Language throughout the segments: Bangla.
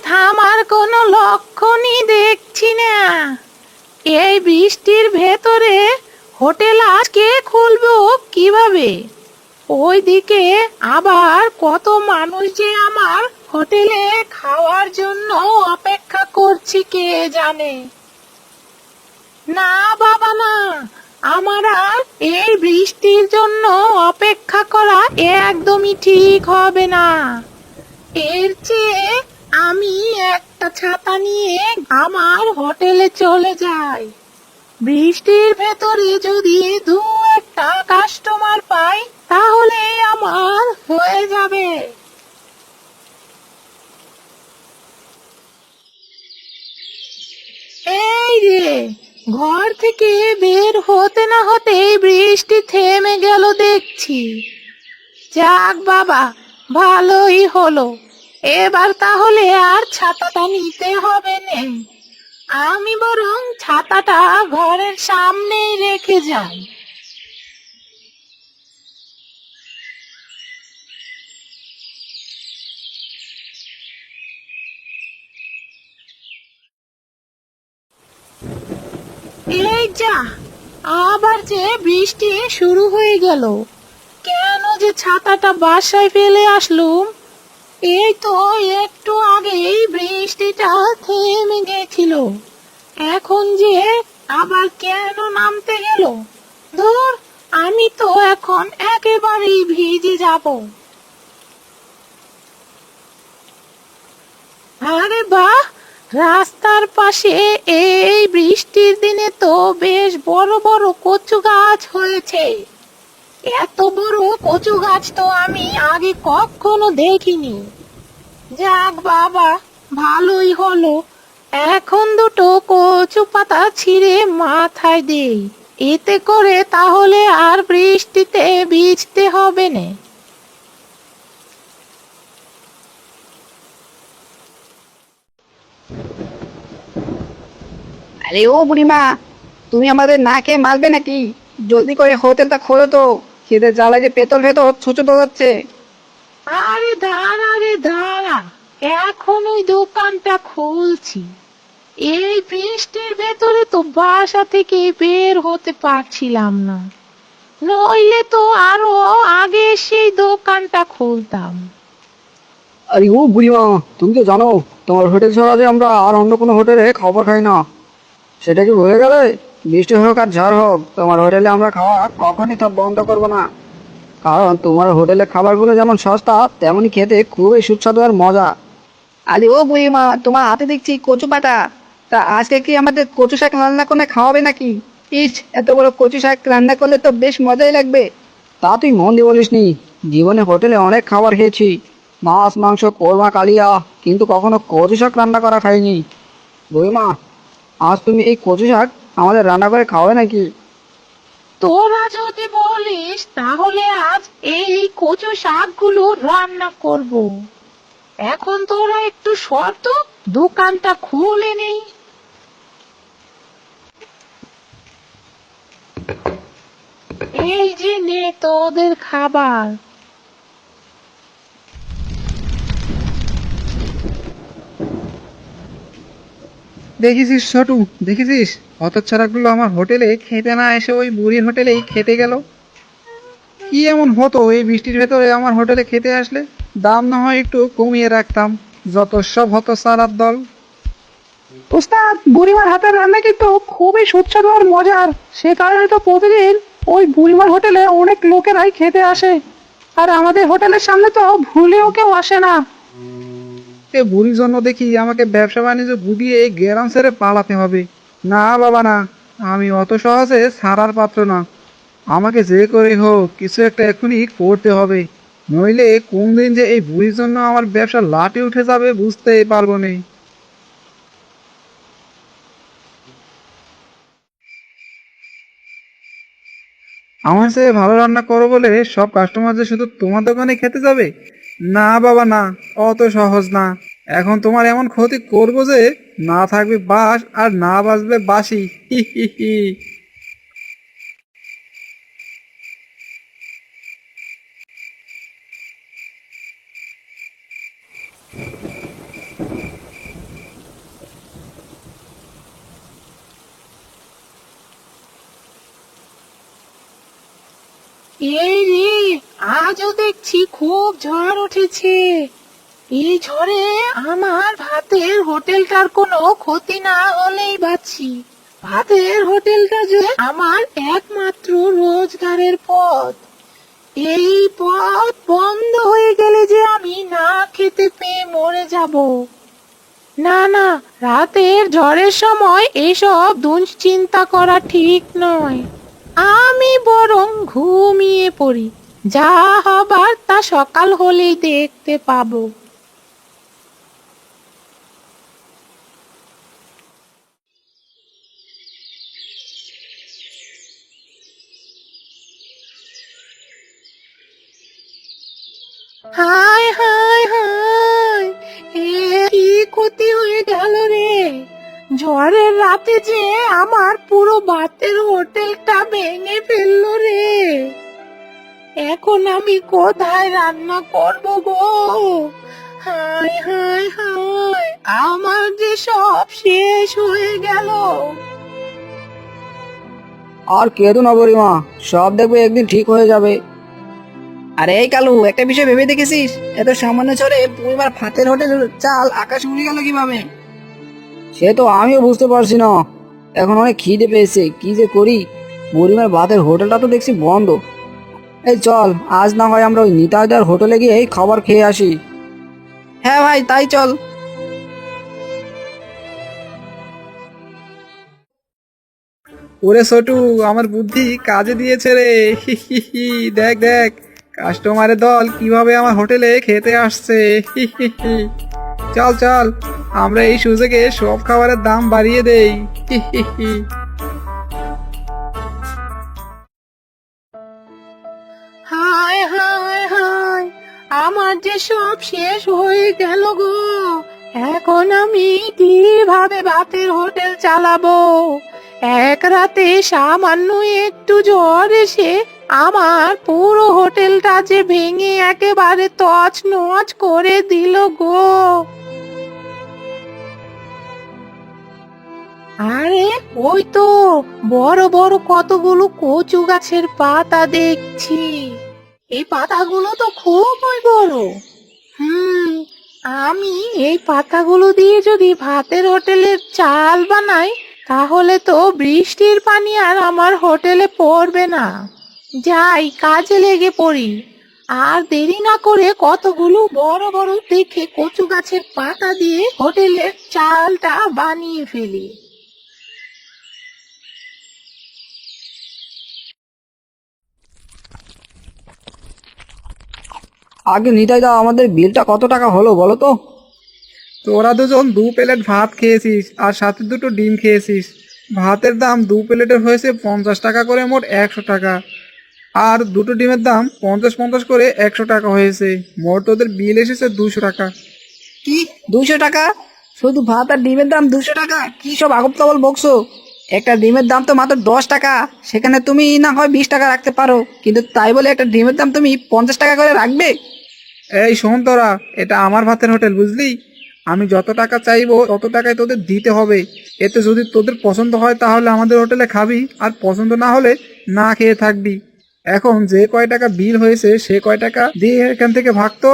থামার কোনো লক্ষণই দেখছি না। এই বৃষ্টির ভেতরে হোটেল আজকে খুলবো কিভাবে? ওইদিকে আবার কত মানুষ যে আমার হোটেলে খাওয়ার জন্য অপেক্ষা করছে কে জানে। না বাবা না, আমার আর এই বৃষ্টির জন্য অপেক্ষা করা একদমই ঠিক হবে না। এর চেয়ে আমি একটা ছাতা নিয়ে আমার হোটেলে চলে যাই। বৃষ্টির ভেতরে যদি দু একটা কাস্টমার পাই তাহলে আমার হয়ে যাবে। এই রে, ঘর থেকে বের হতে না হতেই বৃষ্টি থেমে গেল দেখছি। যাক বাবা, ভালোই হলো। এবার তাহলে আর ছাতাটা নিতে হবে না। আমি বরং ছাতাটা ঘরের সামনেই রেখে যাই। এই যা, আবার যে বৃষ্টি শুরু হয়ে গেল। কেন যে ছাতাটা বাসায় ফেলে আসলুম? এই তো একটু আগেই বৃষ্টিটা থেমে গেছিল, এখন যে আবার কেন নামতে গেল? ধুর, আমি তো এখন একেবারেই ভিজে যাব। আরে বাহ, রাস্তার পাশে এই বৃষ্টির দিনে তো বেশ বড় বড় কচু গাছ হয়েছে। এত বড় কচু গাছ তো আমি আগে কখনো দেখিনি। যাক বাবা, ভালোই হলো। এখন দুটো কচু পাতা ছিঁড়ে মাথায় দেই, এতে করে তাহলে আর বৃষ্টিতে ভিজতে হবে না। আরে ও বুড়িমা, তুমি আমাদের না খেয়ে মারবে নাকি? জলদি করে হোটেলটা খোলো তো, খিদে জ্বালা যে পেটর ভেতর ছুঁচো যাচ্ছে। আরে দাঁড়া রে দাঁড়া, এখন ওই দোকানটা খুলছি। এই বৃষ্টির ভেতরে তো বাসা থেকে বের হতে পারছিলাম না, নইলে তো আরো আগে সেই দোকানটা খুলতাম। আরে ও বুড়িমা, তুমি তো জানো তোমার হোটেল ছাড়া যে আমরা আর অন্য কোনো হোটেলে খাবার খাই না। সেটা কি হয়ে গেলে? বৃষ্টি হোক আর ঝড় হোক, তোমার হোটেলে আমরা খাওয়া কখনই তো বন্ধ করবো না। কারণ তোমার হোটেলের খাবারগুলো যেমন সস্তা, তেমনই খেতে খুবই সুস্বাদু আর মজা। আরে ও বুড়িমা, তোমার হাতে দেখছি কচু পাতা। তা আজকে কি আমাদের কচু শাক রান্না করে খাওয়াবে নাকি? ইস, এত বড় কচু শাক রান্না করলে তো বেশ মজাই লাগবে। তা তুই মন দিয়ে বলিসনি, জীবনে হোটেলে অনেক খাবার খেয়েছি, মাছ মাংস কোরমা কালিয়া, কিন্তু কখনো কচু শাক রান্না করা খাইনি। বুড়িমা, আজ তুমি এই কচু শাক আমাদের রান্না করে খাওয়াবে নাকি? তোরা যদি বলিস তাহলে আজ এই কচু শাকগুলো রান্না করব। এখন তোরা একটু শর্ত, দোকানটা খুলে নেই। এই যে নে তোদের খাবার। দেখেছিস ছোটু, দেখেছিস হতচ্ছাড়াগুলো আমার হোটেলে খেতে না এসে ওই বুড়ির হোটেলেই খেতে গেল। কি এমন হতো এই বৃষ্টির ভেতরে আমার হোটেলে খেতে আসলে? দাম না হয় একটু কমিয়ে রাখতাম। যত সব হতচ্ছাড়ার দল। ওস্তাদ, বুড়িমার হাতের রান্না কিন্তু খুবই সুস্বাদু আর মজার। সে কারণে তো প্রতিদিন ওই বুড়িমার হোটেলে অনেক লোকেরাই খেতে আসে। আর আমাদের হোটেলের সামনে তো ভুলেও কেউ আসে না। এ বুড়ির জন্য দেখি আমাকে ব্যবসা বাণিজ্য গুটিয়ে এই গ্রাম ছেড়ে পালাতে হবে। না বাবা না, আমি অত সহজে ছাড়ার পাত্র না। আমাকে যে করে হোক কিছু একটা এখনই করতে হবে, নইলে কোন দিন যে এই বুড়ির জন্য আমার ব্যবসা লাটে উঠে যাবে বুঝতেই পারবো না। আমার চেয়ে ভালো রান্না করো বলে সব কাস্টমার যে শুধু তোমার দোকানে খেতে যাবে? না বাবা না, অত সহজ না। এখন তোমার এমন ক্ষতি করবো যে না থাকবে বাস আর না বাজবে বাসি। হি হি হি। এই রে, আজও দেখছি খুব ঝড় উঠেছে। এই ঝড়ে আমার ভাতের হোটেলটার কোনো ক্ষতি না হলেই বাঁচি। ভাতের হোটেলটা যে আমার একমাত্র রোজগারের পথ। এই পথ বন্ধ হয়ে গেলে যে আমি না খেতে পেয়ে মরে যাব। না না, রাতের ঝড়ের সময় এসব দুশ্চিন্তা করা ঠিক নয়। আমি বরং ঘুমিয়ে পড়ি, যা হবার তা সকাল হলেই দেখতে পাবো। হায় হায় হায়, এ কি ক্ষতি হয়ে গেল রে! ঝড়ের রাতে যে আমার পুরো ভাতের হোটেলটা ভেঙে ফেললো রে। এখন আমি কোথায় রান্না করব গো? হায় হায় হায়, আমার যে সব শেষ হয়ে গেল। আর কেঁদো না বুড়িমা, সব দেখবে একদিন ঠিক হয়ে যাবে। আরে এই কালু, একটা বিষয় ভেবে দেখেছিস? এত সামান্য ঝড়ে বুড়িমার ভাতের হোটেলের চাল আকাশ উড়ে গেল কিভাবে? সে তো আমিও বুঝতে পারছি না। এখন অনেক খিদে পেয়েছে, কি যে করি। বুড়িমার ভাতের হোটেলটা তো দেখছি বন্ধ। এই চল, আজ না হয় আমরা ওই নিতাইদার হোটেলে গিয়ে এই খাবার খেয়ে আসি। হ্যাঁ ভাই, তাই চল। ওরে ছোটু, আমার বুদ্ধি কাজে দিয়েছে রে। হি হি হি, দেখ দেখ, কাস্টমারের দল কিভাবে আমার হোটেলে খেতে আসছে। হি হি হি। চল চল, আমরা এই সুযোগে সব খাবারের দাম বাড়িয়ে দেই। হি হি হি। হায় হায় হায়, আমার যে সব শেষ হয়ে গেল গো। এখন আমি কিভাবে ভাতের হোটেল চালাবো? এক রাতে সামান্য একটু ঝড় এসে আমার পুরো হোটেলটা যে ভেঙে একেবারে তছনছ করে দিল গো। আরে ওই তো বড় বড় কতগুলো কচু গাছের পাতা দেখছি। এই পাতাগুলো তো খুবই বড়। আমি এই পাতাগুলো দিয়ে যদি ভাতের হোটেলের চাল বানাই, তাহলে তো বৃষ্টির পানি আর আমার হোটেলে পড়বে না। যাই, কাজে লেগে পড়ি। আর দেরি না করে কতগুলো বড় বড় দেখে কচু গাছের পাতা দিয়ে হোটেলের চালটা বানিয়ে ফেলি। আগে নিতাইদা, আমাদের বিলটা কত টাকা হলো বলো তো? তোরা দুজন 2 প্লেট ভাত খেয়েছিস আর সাথে 2টো ডিম খেয়েছিস। ভাতের দাম 2 প্লেটের হয়েছে 50 টাকা করে, মোট 100 টাকা। আর 2টো ডিমের দাম 50-50 করে 100 টাকা হয়েছে। মোট তোদের বিল এসেছে 200 টাকা। কি 200 টাকা? শুধু ভাত আর ডিমের দাম 200 টাকা? কি সব আগব তাবল বকছো? একটা ডিমের দাম তো মাত্র 10 টাকা। সেখানে তুমি না হয় 20 টাকা রাখতে পারো, কিন্তু তাই বলে একটা ডিমের দাম তুমি 50 টাকা করে রাখবে? এই শোন তোরা, এটা আমার ভাতের হোটেল, বুঝলি? আমি যত টাকা চাইবো তত টাকায় তোদের দিতে হবে। এতে যদি তোদের পছন্দ হয় তাহলে আমাদের হোটেলে খাবি, আর পছন্দ না হলে না খেয়ে থাকবি। এখন যে কয় টাকা বিল হয়েছে সে কয় টাকা দিয়ে এখান থেকে ভাগতো।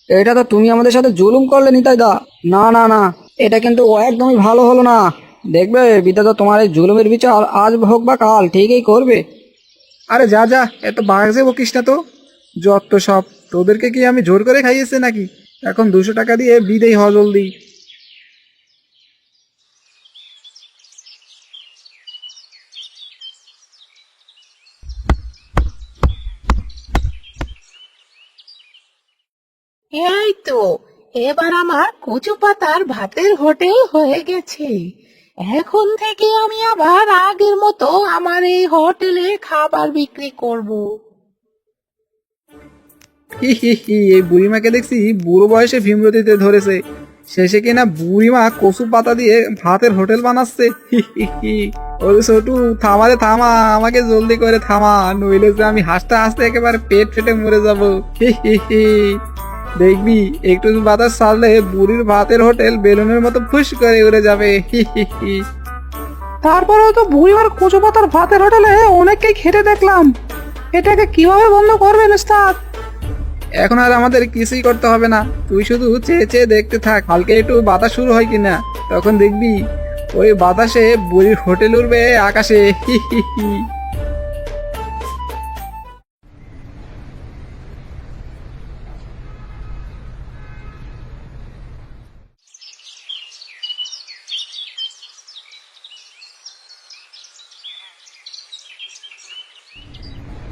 এটা তো তুমি আমাদের সাথে জুলুম করলে নিতাইদা। না না না, এটা কিন্তু একদমই ভালো হলো না। দেখবে বিধাতা তোমার এই জুলুমের বিচার আজ হোক বা কাল ঠিকই করবে। আরে যা যা, এত বাজে বকিস না তো। যত সব, তোদেরকে কি আমি জোর করে খাইয়েছে নাকি? এখন 200 টাকা দিয়ে বিদেই হ জলদি। এই তো, এবার আমার কচু পাতার ভাতের হোটেল হয়ে গেছে। এখন থেকে আমি আবার আগের মতো আমার এই হোটেলে খাবার বিক্রি করব। হি হি হি, এই বুড়িমাকে দেখছি বুড়ো বয়সে ভীমরতিতে ধরেছে। শেষে কিনা বুড়িমা কচু পাতা দিয়ে ভাতের হোটেল বানাচ্ছে। হি হি হি। ওরে ছোটু, থামারে থামা, আমাকে জলদি করে থামা, নইলে যে আমি হাসতে হাসতে একেবারে পেট ফেটে মরে যাবো। হি হি হি। দেখবি একটু বাতাস ছাড়লে বুড়ির ভাতের হোটেল বেলুনের মতো ফুস করে উড়ে যাবে। হি হি হি। তারপরেও তো বুড়িমার কচু পাতার ভাতের হোটেলে অনেককেই খেতে দেখলাম। এটাকে কিভাবে বন্ধ করবেন ওস্তাদ? এখন আর আমাদের কিছুই করতে হবে না, তুই শুধু চেয়ে চেয়ে দেখতে থাক, হালকা একটু বাতাস শুরু হয় কিনা, তখন দেখবি ওই বাতাসে বুড়ির হোটেল উড়বে আকাশে। হি হি হি।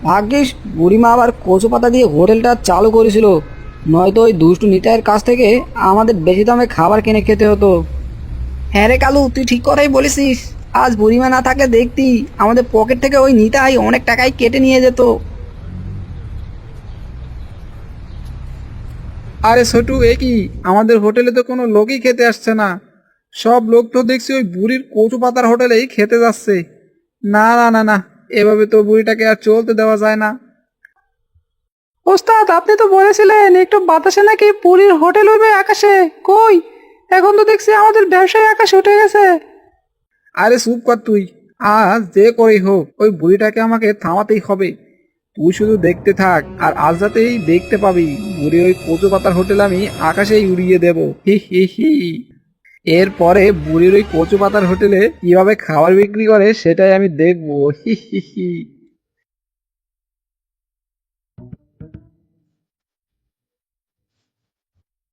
ভাগ্যিস বুড়িমা আবার কচু পাতা দিয়ে হোটেলটা চালু করেছিল, নয়তো ওই দুষ্টু নিতাইয়ের কাছ থেকে আমাদের বেশি দামে খাবার কিনে খেতে হতো। হ্যাঁ রে কালু, তুই ঠিক কথাই বলেছিস। আজ বুড়িমা না থাকলে দেখতি আমাদের পকেট থেকে ওই নিতাই অনেক টাকাই কেটে নিয়ে যেত। আরে ছোটু, এ কি, আমাদের হোটেলে তো কোনো লোকই খেতে আসছে না, সব লোক তো দেখছি ওই বুড়ির কচু পাতার হোটেলেই খেতে যাচ্ছে। না না না না, এভাবে তো বুড়িটাকে আর চলতে দেওয়া যায় না। ওস্তাদ, আপনি তো বলেছিলেন একটু বাতাসে নাকি পুরীর হোটেল উঠবে আকাশে, কই এখন তো দেখছি আমাদের ব্যবসায় আকাশে উঠে গেছে। আরে চুপ কর তুই, আজ যে করেই হোক ওই বুড়িটাকে আমাকে থামাতেই হবে। তুই শুধু দেখতে থাক, আর আজ রাতেই দেখতে পাবি বুড়ির ওই কচু পাতার হোটেল আমি আকাশেই উড়িয়ে দেব। হি হি হি। এরপরে বুড়ির ওই কচু পাতার হোটেলে কিভাবে খাবার বিক্রি করে সেটাই আমি দেখবো। হি হি হি।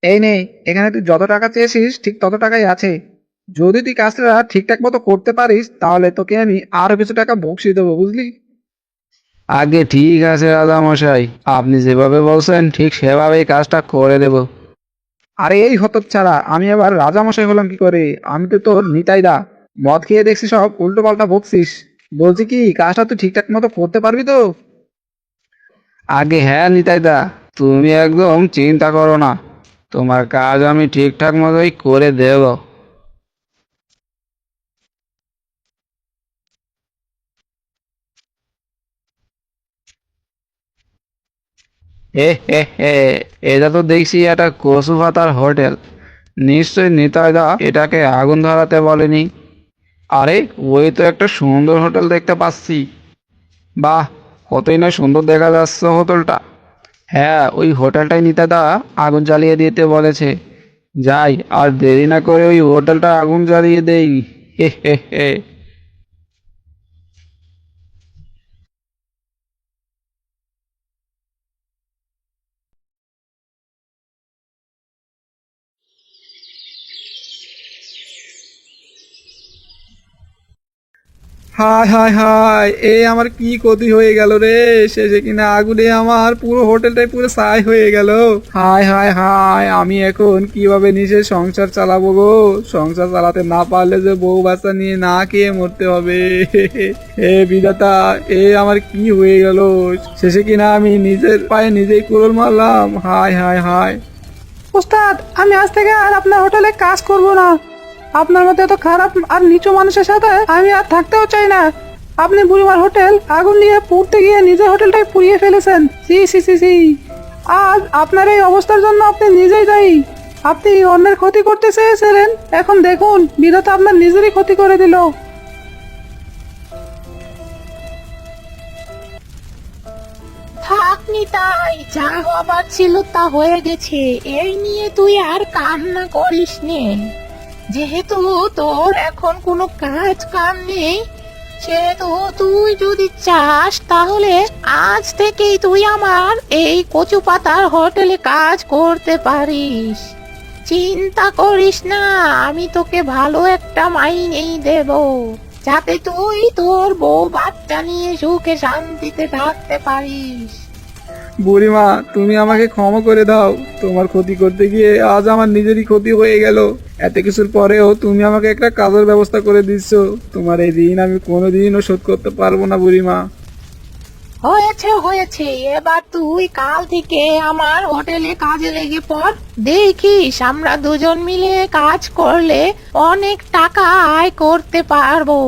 এই নে, এখানে তুই যত টাকা চেয়েছিস ঠিক তত টাকাই আছে। যদি তুই কাজটা ঠিকঠাক মতো করতে পারিস তাহলে তোকে আমি আরো কিছু টাকা বকশিয়ে দেবো, বুঝলি? আগে ঠিক আছে রাজামশাই, আপনি যেভাবে বলছেন ঠিক সেভাবেই কাজটা করে দেব। আরে এই হতচ্ছাড়া, আমি আবার রাজামশাই হলাম কি করে? আমি তো তোর নিতাইদা। মদ খেয়ে দেখছি সব উল্টো পাল্টা বকছিস। বলছি কি, কাজটা তুই ঠিকঠাক মতো করতে পারবি তো? আগে হ্যাঁ নিতাইদা, তুমি একদম চিন্তা করো না, তোমার কাজ আমি ঠিকঠাক মতোই করে দেব। হে হে হে, এটা তো দেখছি একটা কচু পাতার হোটেল, নিশ্চয়ই নিতাইদা এটাকে আগুন ধরাতে বলেনি। আরে ওই তো একটা সুন্দর হোটেল দেখতে পাচ্ছি। বাহ, কতই না সুন্দর দেখা যাচ্ছে হোটেলটা। হ্যাঁ, ওই হোটেলটাই নিতাদা আগুন জ্বালিয়ে দিতে বলেছে। যাই, আর দেরি না করে ওই হোটেলটা আগুন জ্বালিয়ে দেই। হে হে হে। হায় হায় হায়, এ আমার কি ক্ষতি হয়ে গেল রে! শেষে কিনা আগুনে আমার পুরো হোটেলটাই পুরো ছাই হয়ে গেল। হায় হায় হায়, আমি এখন কিভাবে নিজের সংসার চালাবো গো? সংসার চালাতে না পারলে যে বউ বাচ্চা নিয়ে না খেয়ে মরতে হবে। হে বিধাতা, এ আমার কি হয়ে গেল! শেষে কিনা আমি নিজের পায়ে নিজেই কুড়োল মারলাম। হায় হায় হায়। ওস্তাদ, আমি আজ থেকে আর আপনার হোটেলে কাজ করব না। আপনার মতো এত খারাপ আর নিচু মানুষের সাথে আমি আর থাকতেও চাই না। আপনি বুড়িমার হোটেল আগুন দিয়ে পুড়তে গিয়ে নিজের হোটেলটাই পুড়িয়ে ফেলেছেন। C C C C. আজ আপনার এই অবস্থার জন্য আপনি নিজেই দায়ী। আপনি অন্যের ক্ষতি করতে চেয়েছিলেন, এখন দেখুন বিধাতা আপনার নিজেরই ক্ষতি করে দিল। থাক নিতাই, যা হবার ছিল তা হয়ে গেছে, এই নিয়ে তুই আর কান্না করিস নে। যেহেতু তোর এখন কোনো কাজ কাম নেই, সেহেতু তুই যদি চাস তাহলে আজ থেকেই তুই আমার এই কচু পাতার হোটেলে কাজ করতে পারিস। চিন্তা করিস না, আমি তোকে ভালো একটা মাইনেই দেব, যাতে তুই তোর বউ বাচ্চা নিয়ে সুখে শান্তিতে থাকতে পারিস। বুড়িমা, তুমি আমাকে ক্ষমা করে দাও। তোমার ক্ষতি করতে গিয়ে আজ আমার নিজেরই ক্ষতি হয়ে গেল। এত কিছুর পরেও তুমি আমাকে একটা কাজের ব্যবস্থা করে দিচ্ছ। তোমার এই ঋণ আমি কোনোদিনও শোধ করতে পারবো না বুড়িমা। হয়েছে হয়েছে, এবার তুই কাল থেকে আমার হোটেলে কাজে লেগে পড়। দেখিস আমরা দুজন মিলে কাজ করলে অনেক টাকা আয় করতে পারবো।